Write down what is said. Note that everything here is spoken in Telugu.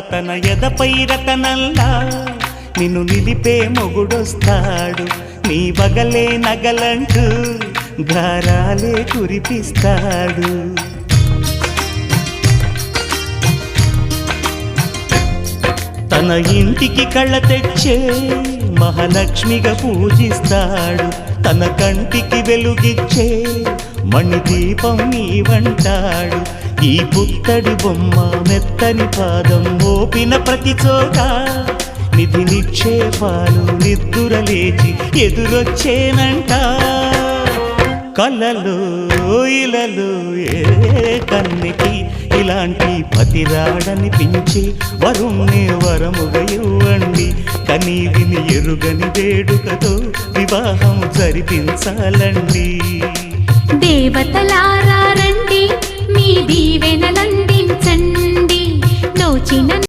తన ఎదపై రతనల్లా నిన్ను నిలిపే మొగుడొస్తాడు. నీ వగలే నగలంటూ గారాలే కురిపిస్తాడు. తన ఇంటికి కళ్ళ తెచ్చే మహాలక్ష్మిగా పూజిస్తాడు. తన కంటికి వెలుగిచ్చే మణిదీపం నీవంటాడు. ఈ పుత్తడి బొమ్మ మెత్తని పాదం మోపిన ప్రతి చోట నిధి నిక్షేపాలు నిద్దురలేచి ఎదురొచ్చేనంట. కలలో ఇలలో ఏ కన్నికి ఇలాంటి పతిరాడనిపించి వరుణ్ణి వరముగా ఇవ్వండి. కని విని ఎరుగని వేడుకతో వివాహం జరిపించాలండి. దేవతలారా రండి, మీ దీవెనలందించండి. నోచిన